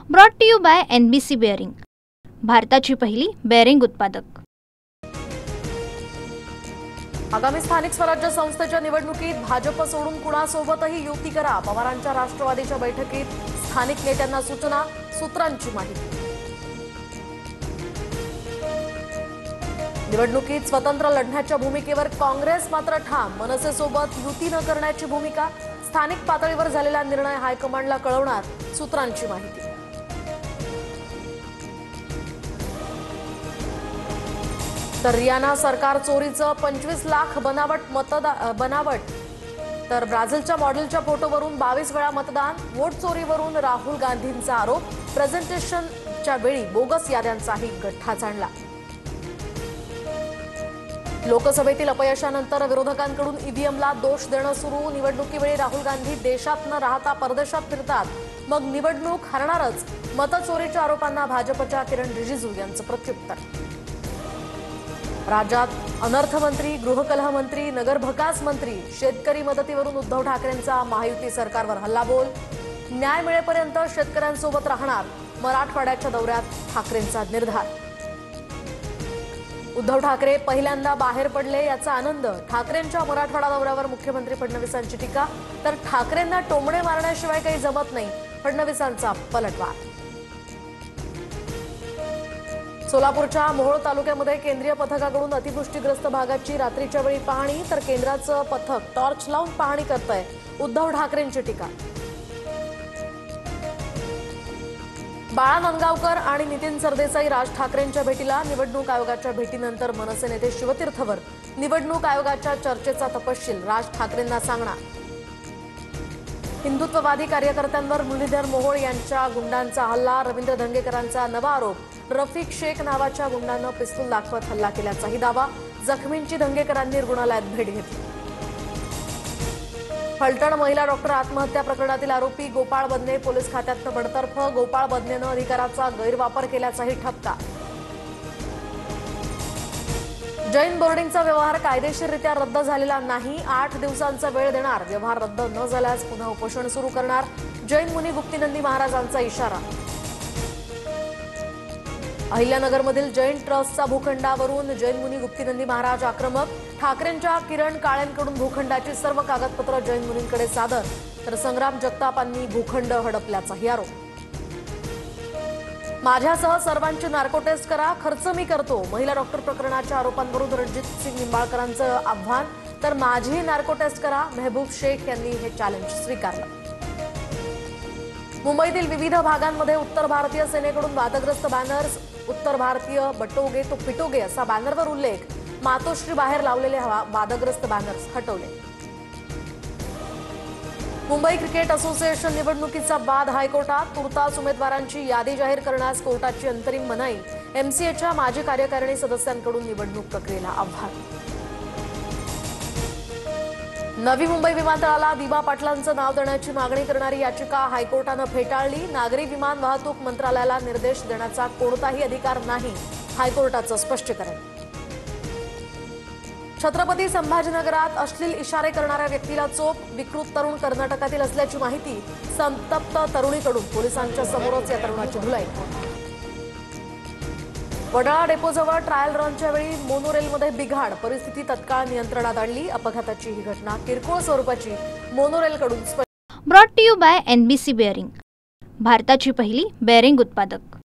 Brought to you by NBC bearing, भारताची पहिली bearing उत्पादक। आगामी स्थानिक स्वराज्य संस्थेच्या निवडणुकीत भाजप सोडून कुणासोबतही युती करा, पवारांच्या राष्ट्रवादीच्या बैठकीत स्थानिक नेत्यांना सूचना, सूत्रांची माहिती। निवडणुकीत स्वतंत्र लढण्याच्या भूमिकेवर काँग्रेस मात्र ठाम, मनसेसोबत युती न करण्याची भूमिका, स्थानिक पातळीवर झालेला निर्णय हायकमांडला कळवणार, सूत्रांची माहिती। तर रियाना सरकार चोरीचं 25 लाख बनावट, तर ब्राझीलच्या मॉडेलच्या फोटोवरून 22 वेळा मतदान, वोट चोरीवरून राहुल गांधींचा आरोप, प्रेझेंटेशनच्या वेळी बोगस याद्यांचाही गठ्ठा जाणला। लोकसभेतील अपयशानंतर विरोधकांकडून ईव्हीएमला दोष देणं सुरू, निवडणुकीवेळी राहुल गांधी देशात न राहता परदेशात फिरतात, मग निवडणूक हरणारच, मतचोरीच्या आरोपांना भाजपच्या किरण रिजिजू यांचं प्रत्युत्तर। राज्यात अनर्थमंत्री, गृहकलह मंत्री, नगरभकास मंत्री, शेतकरी मदतीवरून उद्धव ठाकरेंचा महायुती सरकारवर हल्लाबोल, न्याय मिळेपर्यंत शेतकऱ्यांसोबत राहणार, मराठवाड्याच्या दौऱ्यात ठाकरेंचा निर्धार। उद्धव ठाकरे पहिल्यांदा बाहेर पडले याचा आनंद, ठाकरेंच्या मराठवाडा दौऱ्यावर मुख्यमंत्री फडणवीसांची टीका, तर ठाकरेंना टोमणे मारण्याशिवाय काही जमत नाही, फडणवीसांचा पलटवार। सोलापूरच्या मोहोळ तालुक्यामध्ये केंद्रीय पथकाकडून अतिवृष्टीग्रस्त भागाची रात्रीच्या वेळी पाहणी, तर केंद्राचं पथक टॉर्च लावून पाहणी करतंय, उद्धव ठाकरेंची टीका। बाळा नांदगावकर आणि नितीन सरदेसाई राज ठाकरेंच्या भेटीला, निवडणूक आयोगाच्या भेटीनंतर मनसे नेते शिवतीर्थवर, निवडणूक आयोगाच्या चर्चेचा तपशील राज ठाकरेंना सांगणार। हिंदुत्ववादी कार्यकर्त्यांवर मुरलीधर मोहोळ यांच्या गुंडांचा हल्ला, रवींद्र धंगेकरांचा नवा आरोप, रफिक शेख नावाच्या गुंडानं पिस्तूल दाखवत हल्ला केल्याचाही दावा, जखमींची धंगेकरांनी रुग्णालयात भेट घेतली। फलटण महिला डॉक्टर आत्महत्या प्रकरणातील आरोपी गोपाळ बदने पोलीस खात्यातनं बडतर्फ, गोपाळ बदनेनं अधिकाराचा गैरवापर केल्याचाही ठपका। जैन बोर्डिंगचा व्यवहार कायदेशीररित्या रद्द झालेला नाही, 8 दिवसांचा वेळ देणार, व्यवहार रद्द न झाल्यास पुन्हा उपोषण सुरू करणार, जैन मुनी गुप्तीनंदी महाराजांचा इशारा। अहिल्यानगरमधील जैन ट्रस्टचा भूखंडावरून जैन मुनी गुप्तीनंदी महाराज आक्रमक, ठाकरेंच्या किरण काळेंकडून भूखंडाची सर्व कागदपत्र जैन मुनींकडे सादर, तर संग्राम जगतापांनी भूखंड हडपल्याचाही आरोप। माझ्यासह सर्वांची नार्को टेस्ट करा, खर्च मी करतो, महिला डॉक्टर प्रकरणाच्या आरोपांवरून रणजितसिंग निंबाळकरांचं आव्हान, तर माझीही नार्को टेस्ट करा, मेहबूब शेख यांनी हे चॅलेंज स्वीकारलं। मुंबईतील विविध भागांमध्ये उत्तर भारतीय सेनेकडून वादग्रस्त बॅनर्स, उत्तर भारतीय बटोगे तो पिटोगे असा बॅनरवर उल्लेख, मातोश्री बाहेर लावलेले वादग्रस्त बॅनर्स हटवले। मुंबई क्रिकेट असोसिएशन निवडणुकीचा वाद हायकोर्टात, तुर्तास उमेदवारांची यादी जाहीर करण्यास कोर्टाची अंतरिम मनाई, MCAच्या माजी कार्यकारिणी सदस्यांकडून निवडणूक प्रक्रियेला आव्हान। नवी मुंबई विमानतळाला दिबा पाटलांचं नाव देण्याची मागणी करणारी याचिका हायकोर्टानं फेटाळली, नागरी विमान वाहतूक मंत्रालयाला निर्देश देण्याचा कोणताही अधिकार नाही, हायकोर्टाचं स्पष्टीकरण। छत्रपती संभाजीनगरात अश्लील इशारे करणाऱ्या व्यक्तीला चोप, विकृत तरुण कर्नाटकातील असल्याची माहिती, संतप्त तरुणीकडून पोलिसांच्या समोरच या तरुणाची धुलाई। वडाळा डेपोजवळ ट्रायल रनच्या वेळी मोनोरेलमध्ये बिघाड, परिस्थिती तत्काळ नियंत्रणात आणली, अपघाताची ही घटना किरकोळ स्वरूपाची, मोनोरेलकडून। Brought to you by NBC bearing, भारताची पहिली बेअरिंग उत्पादक।